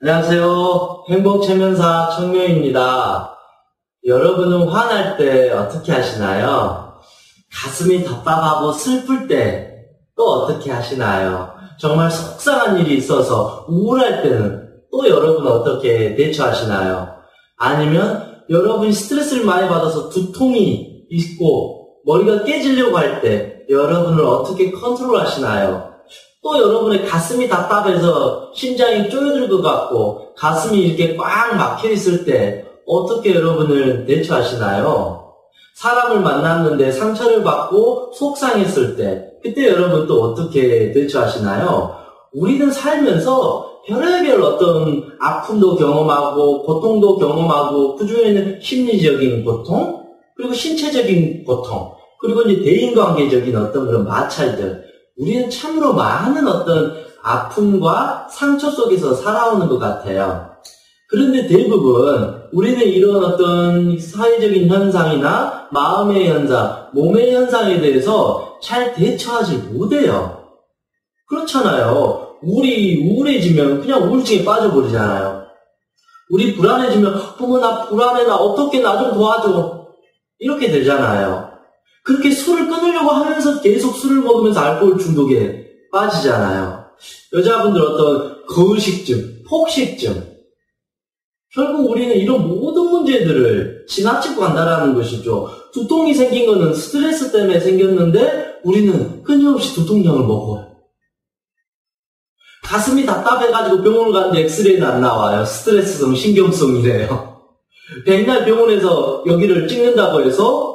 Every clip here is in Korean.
안녕하세요. 행복체면사 청명입니다. 여러분은 화날 때 어떻게 하시나요? 가슴이 답답하고 슬플 때 또 어떻게 하시나요? 정말 속상한 일이 있어서 우울할 때는 또 여러분은 어떻게 대처하시나요? 아니면 여러분이 스트레스를 많이 받아서 두통이 있고 머리가 깨지려고 할 때 여러분을 어떻게 컨트롤 하시나요? 또 여러분의 가슴이 답답해서 심장이 쪼여들 것 같고 가슴이 이렇게 꽉 막혀 있을 때 어떻게 여러분을 대처하시나요? 사람을 만났는데 상처를 받고 속상했을 때 그때 여러분 또 어떻게 대처하시나요? 우리는 살면서 별의별 어떤 아픔도 경험하고 고통도 경험하고 그중에는 심리적인 고통 그리고 신체적인 고통 그리고 이제 대인관계적인 어떤 그런 마찰들 우리는 참으로 많은 어떤 아픔과 상처 속에서 살아오는 것 같아요. 그런데 대부분 우리는 이런 어떤 사회적인 현상이나 마음의 현상, 몸의 현상에 대해서 잘 대처하지 못해요. 그렇잖아요. 우리 우울해지면 그냥 우울증에 빠져버리잖아요. 우리 불안해지면 어머 나 불안해 나 어떻게 나 좀 도와줘 이렇게 되잖아요. 그렇게 술을 끊으려고 하면서 계속 술을 먹으면서 알코올 중독에 빠지잖아요. 여자분들 어떤 거의식증, 폭식증 결국 우리는 이런 모든 문제들을 지나치고 간다라는 것이죠. 두통이 생긴 거는 스트레스 때문에 생겼는데 우리는 끊임없이 두통약을 먹어요. 가슴이 답답해가지고 병원을 갔는데 엑스레이는 안 나와요. 스트레스성 신경성이래요. 백날 병원에서 여기를 찍는다고 해서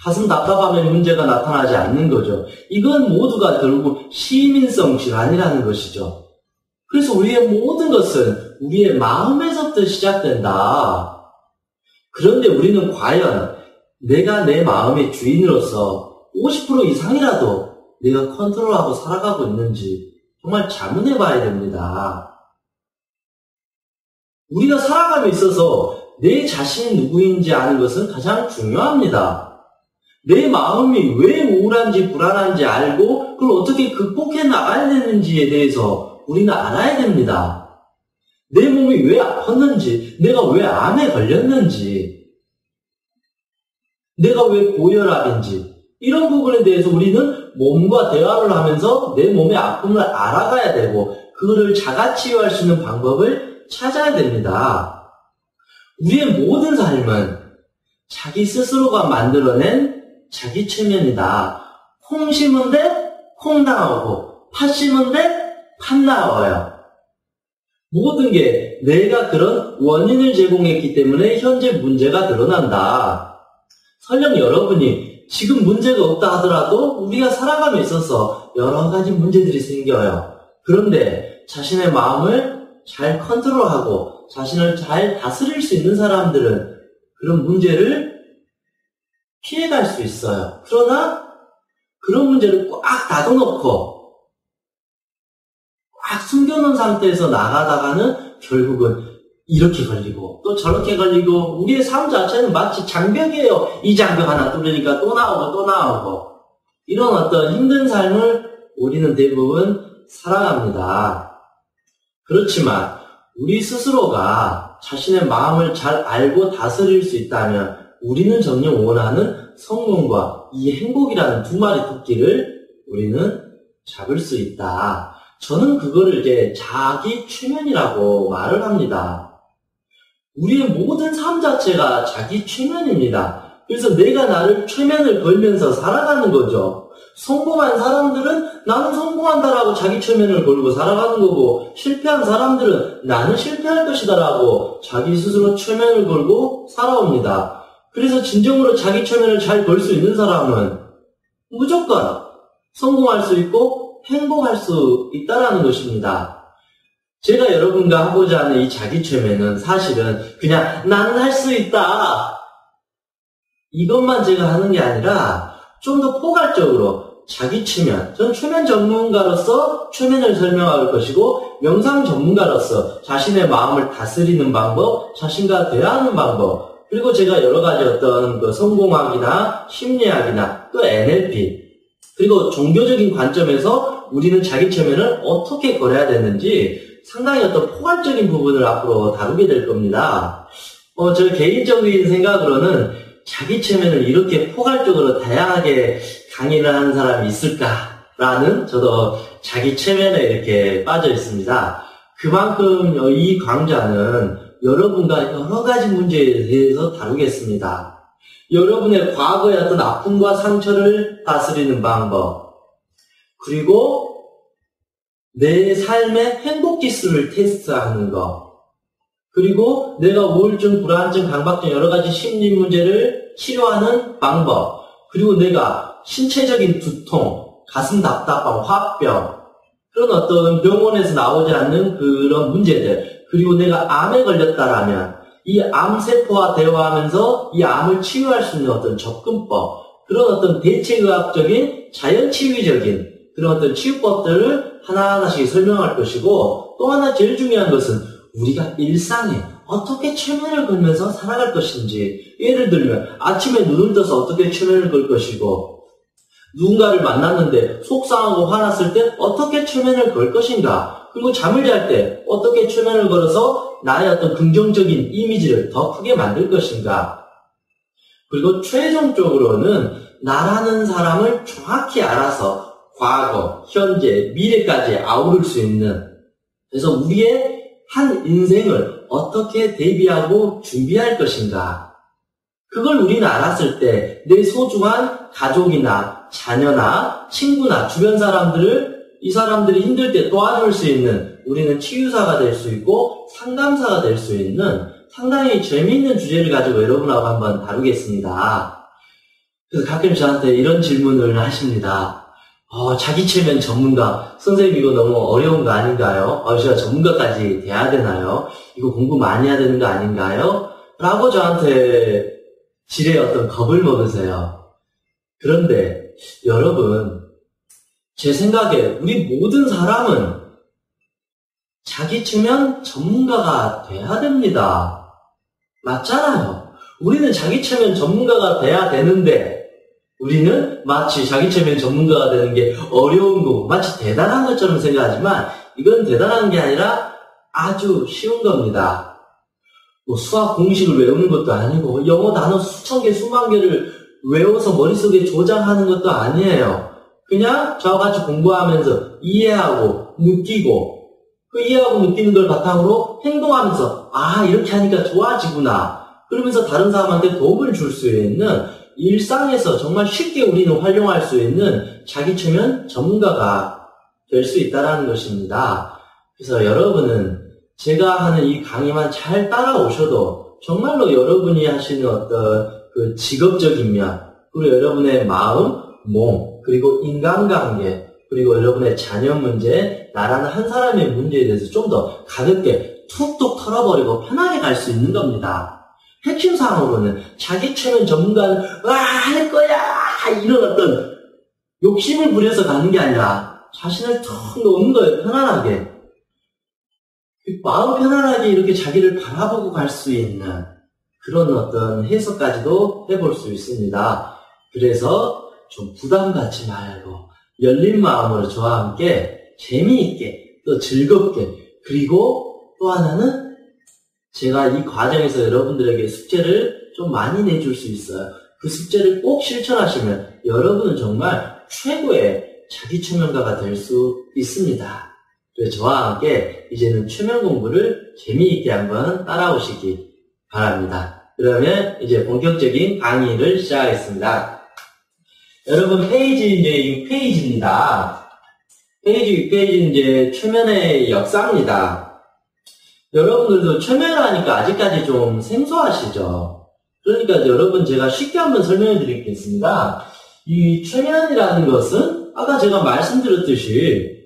가슴 답답하면 문제가 나타나지 않는 거죠. 이건 모두가 결국 시민성 질환이라는 것이죠. 그래서 우리의 모든 것은 우리의 마음에서부터 시작된다. 그런데 우리는 과연 내가 내 마음의 주인으로서 50% 이상이라도 내가 컨트롤하고 살아가고 있는지 정말 자문해 봐야 됩니다. 우리가 살아감에 있어서 내 자신이 누구인지 아는 것은 가장 중요합니다. 내 마음이 왜 우울한지 불안한지 알고 그걸 어떻게 극복해 나가야 되는지에 대해서 우리는 알아야 됩니다. 내 몸이 왜 아팠는지, 내가 왜 암에 걸렸는지, 내가 왜 고혈압인지 이런 부분에 대해서 우리는 몸과 대화를 하면서 내 몸의 아픔을 알아가야 되고 그거를 자가치유할 수 있는 방법을 찾아야 됩니다. 우리의 모든 삶은 자기 스스로가 만들어낸 자기 최면이다. 콩 심은 데 콩 나오고 팥 심은 데 팥 나와요. 모든 게 내가 그런 원인을 제공했기 때문에 현재 문제가 드러난다. 설령 여러분이 지금 문제가 없다 하더라도 우리가 살아감에 있어서 여러 가지 문제들이 생겨요. 그런데 자신의 마음을 잘 컨트롤하고 자신을 잘 다스릴 수 있는 사람들은 그런 문제를 피해갈 수 있어요. 그러나 그런 문제를 꽉 닫아놓고 꽉 숨겨놓은 상태에서 나가다가는 결국은 이렇게 걸리고 또 저렇게 걸리고 우리의 삶 자체는 마치 장벽이에요. 이 장벽 하나 뚫으니까 또 나오고 또 나오고 이런 어떤 힘든 삶을 우리는 대부분 살아갑니다. 그렇지만 우리 스스로가 자신의 마음을 잘 알고 다스릴 수 있다면 우리는 정녕 원하는 성공과 이 행복이라는 두 마리 토끼를 우리는 잡을 수 있다. 저는 그거를 이제 자기 최면이라고 말을 합니다. 우리의 모든 삶 자체가 자기 최면입니다. 그래서 내가 나를 최면을 걸면서 살아가는 거죠. 성공한 사람들은 나는 성공한다라고 자기 최면을 걸고 살아가는 거고 실패한 사람들은 나는 실패할 것이다라고 자기 스스로 최면을 걸고 살아옵니다. 그래서 진정으로 자기 최면을 잘 걸 수 있는 사람은 무조건 성공할 수 있고 행복할 수 있다라는 것입니다. 제가 여러분과 하고자 하는 이 자기 최면은 사실은 그냥 나는 할 수 있다 이것만 제가 하는 게 아니라 좀 더 포괄적으로 자기 최면, 저는 최면 전문가로서 최면을 설명할 것이고 명상 전문가로서 자신의 마음을 다스리는 방법, 자신과 대화하는 방법 그리고 제가 여러 가지 어떤 그 성공학이나 심리학이나 또 NLP 그리고 종교적인 관점에서 우리는 자기 최면을 어떻게 걸어야 되는지 상당히 어떤 포괄적인 부분을 앞으로 다루게 될 겁니다. 저 개인적인 생각으로는 자기 체면을 이렇게 포괄적으로 다양하게 강의를 하는 사람이 있을까라는 저도 자기 체면에 이렇게 빠져 있습니다. 그만큼 이 강좌는 여러분과 여러 가지 문제에 대해서 다루겠습니다. 여러분의 과거의 어떤 아픔과 상처를 다스리는 방법, 그리고 내 삶의 행복지수를 테스트하는 것, 그리고 내가 우울증, 불안증, 강박증 여러 가지 심리 문제를 치료하는 방법, 그리고 내가 신체적인 두통, 가슴 답답함, 화병, 그런 어떤 병원에서 나오지 않는 그런 문제들, 그리고 내가 암에 걸렸다라면 이 암세포와 대화하면서 이 암을 치유할 수 있는 어떤 접근법, 그런 어떤 대체의학적인 자연치유적인 그런 어떤 치유법들을 하나하나씩 설명할 것이고, 또 하나 제일 중요한 것은 우리가 일상에 어떻게 체면을 걸면서 살아갈 것인지, 예를 들면 아침에 눈을 떠서 어떻게 체면을 걸 것이고, 누군가를 만났는데 속상하고 화났을 때 어떻게 체면을 걸 것인가, 그리고 잠을 잘 때 어떻게 체면을 걸어서 나의 어떤 긍정적인 이미지를 더 크게 만들 것인가, 그리고 최종적으로는 나라는 사람을 정확히 알아서 과거, 현재, 미래까지 아우를 수 있는, 그래서 우리의 한 인생을 어떻게 대비하고 준비할 것인가, 그걸 우리는 알았을 때 내 소중한 가족이나 자녀나 친구나 주변 사람들을, 이 사람들이 힘들 때 도와줄 수 있는, 우리는 치유사가 될 수 있고 상담사가 될 수 있는 상당히 재미있는 주제를 가지고 여러분하고 한번 다루겠습니다. 그래서 가끔 저한테 이런 질문을 하십니다. 자기 체면 전문가, 선생님 이거 너무 어려운 거 아닌가요? 제가 전문가까지 돼야 되나요? 이거 공부 많이 해야 되는 거 아닌가요? 라고 저한테 지레 어떤 겁을 먹으세요. 그런데 여러분, 제 생각에 우리 모든 사람은 자기 체면 전문가가 돼야 됩니다. 맞잖아요. 우리는 자기 체면 전문가가 돼야 되는데, 우리는 마치 자기 체면 전문가가 되는 게 어려운 거고 마치 대단한 것처럼 생각하지만, 이건 대단한 게 아니라 아주 쉬운 겁니다. 수학 공식을 외우는 것도 아니고 영어 단어 수천 개, 수만 개를 외워서 머릿속에 조장하는 것도 아니에요. 그냥 저와 같이 공부하면서 이해하고 느끼고, 그 이해하고 느끼는 걸 바탕으로 행동하면서 이렇게 하니까 좋아지구나, 그러면서 다른 사람한테 도움을 줄 수 있는, 일상에서 정말 쉽게 우리는 활용할 수 있는 자기 체면 전문가가 될 수 있다는 것입니다. 그래서 여러분은 제가 하는 이 강의만 잘 따라오셔도 정말로 여러분이 하시는 어떤 그 직업적인 면, 그리고 여러분의 마음, 몸, 그리고 인간관계, 그리고 여러분의 자녀 문제, 나라는 한 사람의 문제에 대해서 좀 더 가볍게 툭툭 털어버리고 편하게 갈 수 있는 겁니다. 핵심사항으로는 자기 체면 전문가는 할 거야, 이런 어떤 욕심을 부려서 가는 게 아니라 자신을 툭 놓는 거예요. 편안하게, 마음 편안하게 이렇게 자기를 바라보고 갈 수 있는 그런 어떤 해석까지도 해볼 수 있습니다. 그래서 좀 부담 갖지 말고 열린 마음으로 저와 함께 재미있게 또 즐겁게, 그리고 또 하나는 제가 이 과정에서 여러분들에게 숙제를 좀 많이 내줄 수 있어요. 그 숙제를 꼭 실천하시면 여러분은 정말 최고의 자기 체면가가 될 수 있습니다. 그래서 저와 함께 이제는 체면 공부를 재미있게 한번 따라오시기 바랍니다. 그러면 이제 본격적인 강의를 시작하겠습니다. 여러분, 페이지 이제 6페이지입니다. 페이지 6페이지는 이제 체면의 역사입니다. 여러분들도 체면을 하니까 아직까지 좀 생소하시죠? 그러니까 여러분, 제가 쉽게 한번 설명해 드리겠습니다. 이 체면이라는 것은 아까 제가 말씀드렸듯이,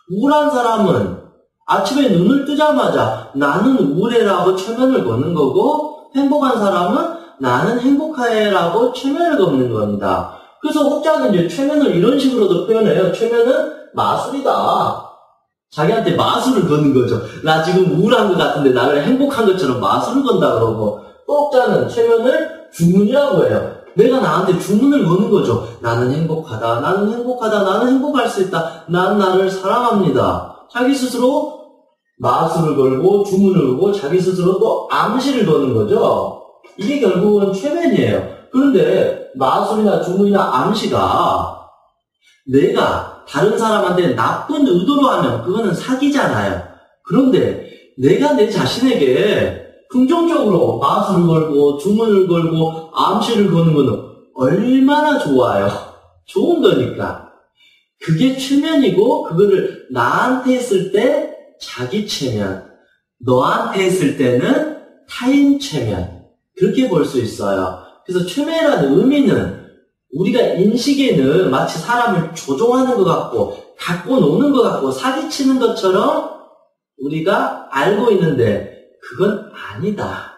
우울한 사람은 아침에 눈을 뜨자마자 나는 우울해라고 체면을 거는 거고, 행복한 사람은 나는 행복해라고 체면을 걷는 겁니다. 그래서 혹자는 이제 체면을 이런 식으로도 표현해요. 체면은 마술이다. 자기한테 마술을 거는 거죠. 나 지금 우울한 것 같은데 나를 행복한 것처럼 마술을 건다 그러고, 또 혹자는 체면을 주문이라고 해요. 내가 나한테 주문을 거는 거죠. 나는 행복하다, 나는 행복하다, 나는 행복할 수 있다, 난 나를 사랑합니다. 자기 스스로 마술을 걸고 주문을 걸고 자기 스스로 또 암시를 거는 거죠. 이게 결국은 최면이에요. 그런데 마술이나 주문이나 암시가 내가 다른 사람한테 나쁜 의도로 하면 그거는 사기잖아요. 그런데 내가 내 자신에게 긍정적으로 마술을 걸고 주문을 걸고 암시를 거는 거는 얼마나 좋아요. 좋은 거니까. 그게 최면이고 그거를 나한테 했을 때 자기 최면, 너한테 했을 때는 타인 최면. 그렇게 볼 수 있어요. 그래서 최면이라는 의미는 우리가 인식에는 마치 사람을 조종하는 것 같고 갖고 노는 것 같고 사기치는 것처럼 우리가 알고 있는데 그건 아니다.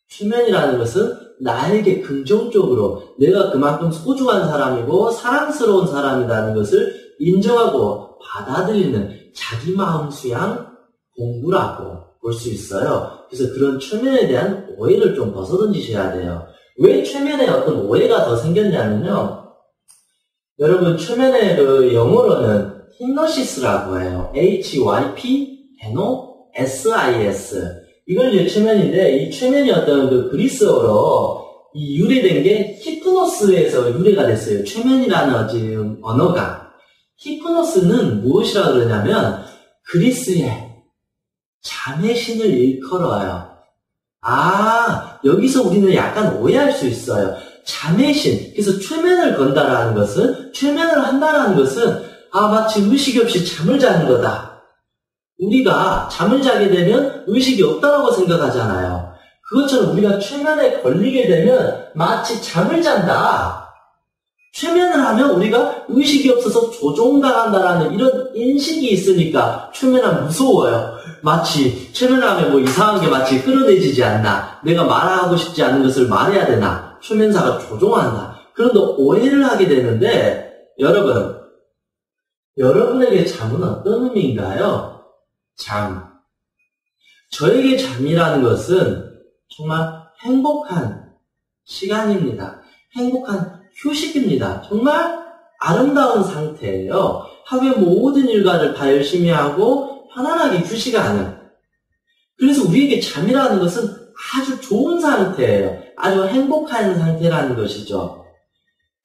최면이라는 것은 나에게 긍정적으로 내가 그만큼 소중한 사람이고 사랑스러운 사람이라는 것을 인정하고 받아들이는 자기 마음 수양 공부라고 볼 수 있어요. 그래서 그런 최면에 대한 오해를 좀 벗어던지셔야 돼요. 왜 최면에 어떤 오해가 더 생겼냐면요. 여러분 최면의 그 영어로는 히프노시스라고 해요. HYP-NOSIS. 이걸 이제 최면인데 이 최면이 어떤 그 그리스어로 이 유래된 게 히프노스에서 유래가 됐어요. 최면이라는 지금 언어가. 히프노스는 무엇이라 그러냐면 그리스의 잠의 신을 일컬어요. 여기서 우리는 약간 오해할 수 있어요. 잠의 신. 그래서 최면을 건다라는 것은, 최면을 한다라는 것은, 마치 의식이 없이 잠을 자는 거다. 우리가 잠을 자게 되면 의식이 없다라고 생각하잖아요. 그것처럼 우리가 최면에 걸리게 되면 마치 잠을 잔다. 최면을 하면 우리가 의식이 없어서 조종당한다라는 이런 인식이 있으니까 최면은 무서워요. 마치 최면을 하면 뭐 이상한 게 마치 흐려내지지 않나. 내가 말하고 싶지 않은 것을 말해야 되나. 최면사가 조종한다. 그런데 오해를 하게 되는데 여러분에게 잠은 어떤 의미인가요? 잠. 저에게 잠이라는 것은 정말 행복한 시간입니다. 행복한 휴식입니다. 정말 아름다운 상태예요. 하루의 모든 일과를 다 열심히 하고 편안하게 휴식하는. 그래서 우리에게 잠이라는 것은 아주 좋은 상태예요. 아주 행복한 상태라는 것이죠.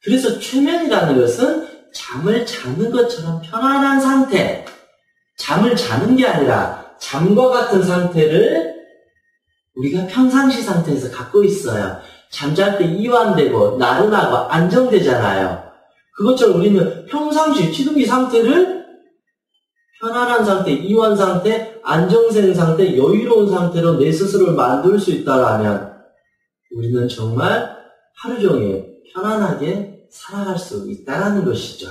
그래서 최면이라는 것은 잠을 자는 것처럼 편안한 상태. 잠을 자는 게 아니라 잠과 같은 상태를 우리가 평상시 상태에서 갖고 있어요. 잠잘 때 이완되고 나른하고 안정되잖아요. 그것처럼 우리는 평상시 지금 이 상태를 편안한 상태, 이완 상태, 안정된 상태, 여유로운 상태로 내 스스로를 만들 수 있다라면 우리는 정말 하루 종일 편안하게 살아갈 수 있다는 것이죠.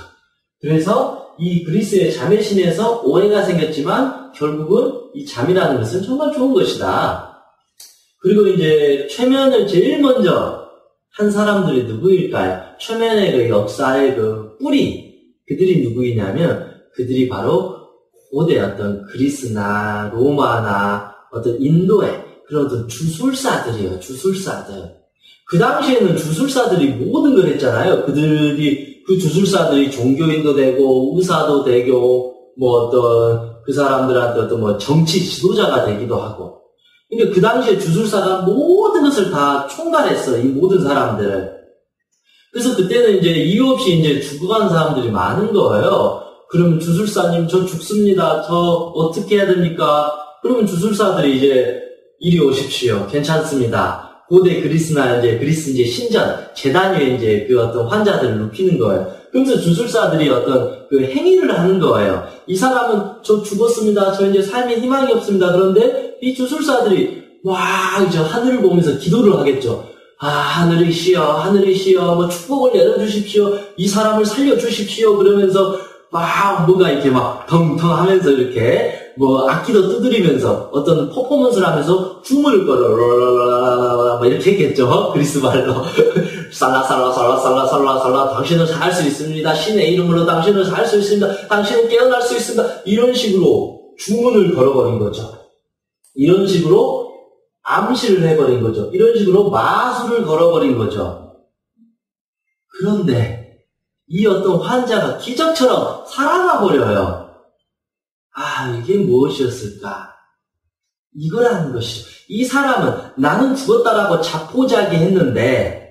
그래서 이 그리스의 잠의 신에서 오해가 생겼지만 결국은 이 잠이라는 것은 정말 좋은 것이다. 그리고 이제 최면을 제일 먼저 한 사람들이 누구일까요? 최면의 그 역사의 그 뿌리, 그들이 누구이냐면 그들이 바로 고대 어떤 그리스나 로마나 어떤 인도의 그런 어떤 주술사들이에요. 주술사들. 그 당시에는 주술사들이 모든 걸 했잖아요. 그 주술사들이 종교인도 되고 의사도 되고 뭐 어떤 그 사람들한테 어떤 뭐 정치 지도자가 되기도 하고. 그러니까 그 당시에 주술사가 모든 것을 다 총괄했어. 이 모든 사람들. 그래서 그때는 이제 이유 없이 이제 죽어가는 사람들이 많은 거예요. 그러면 주술사님 저 죽습니다. 저 어떻게 해야 됩니까? 그러면 주술사들이 이제 이리 오십시오. 괜찮습니다. 고대 그리스나 그리스 신전, 제단 위에 그 어떤 환자들을 눕히는 거예요. 그러면서 주술사들이 어떤 그 행위를 하는 거예요. 이 사람은 저 죽었습니다. 저 이제 삶에 희망이 없습니다. 그런데 이 주술사들이 이제 하늘을 보면서 기도를 하겠죠. 하늘이시여, 뭐 축복을 내려주십시오. 이 사람을 살려주십시오. 그러면서 뭔가 이렇게 덩덩 하면서 이렇게 악기도 두드리면서 어떤 퍼포먼스를 하면서 춤을 이렇게 했겠죠. 그리스 말로. 살라 당신은 살 수 있습니다. 신의 이름으로 당신은 살 수 있습니다. 당신은 깨어날 수 있습니다. 이런 식으로 주문을 걸어버린 거죠. 이런 식으로 암시를 해버린 거죠. 이런 식으로 마술을 걸어버린 거죠. 그런데 이 어떤 환자가 기적처럼 살아나 버려요. 이게 무엇이었을까? 이거라는 것이죠. 이 사람은 나는 죽었다라고 자포자기했는데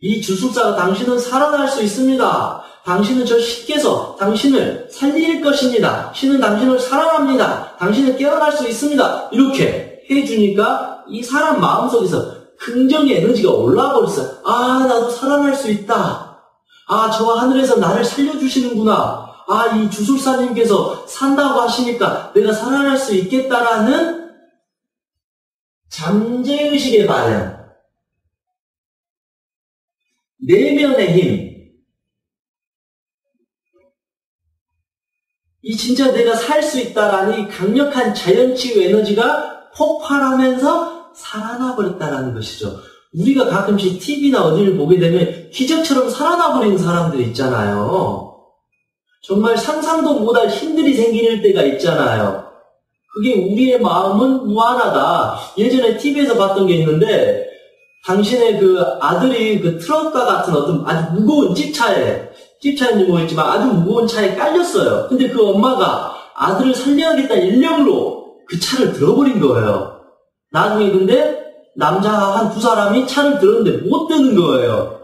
이 주술사가 당신은 살아날 수 있습니다. 당신은 저 신께서 당신을 살릴 것입니다. 신은 당신을 사랑합니다. 당신은 깨어날 수 있습니다. 이렇게 해주니까 이 사람 마음속에서 긍정의 에너지가 올라오고 있어요. 나도 살아날 수 있다. 저 하늘에서 나를 살려주시는구나. 이 주술사님께서 산다고 하시니까 내가 살아날 수 있겠다라는 잠재의식의 반응. 내면의 힘. 이 진짜 내가 살 수 있다라는 이 강력한 자연치유 에너지가 폭발하면서 살아나 버렸다라는 것이죠. 우리가 가끔씩 TV나 어디를 보게 되면 기적처럼 살아나 버리는 사람들이 있잖아요. 정말 상상도 못할 힘들이 생길 때가 있잖아요. 그게 우리의 마음은 무한하다. 예전에 TV에서 봤던 게 있는데 당신의 그 아들이 그 트럭과 같은 어떤 아주 무거운 찝차인지 모르겠지만 아주 무거운 차에 깔렸어요. 근데 그 엄마가 아들을 살려야겠다는 일념으로 그 차를 들어버린 거예요. 나중에 근데 남자 한 두 사람이 차를 들었는데 못 드는 거예요.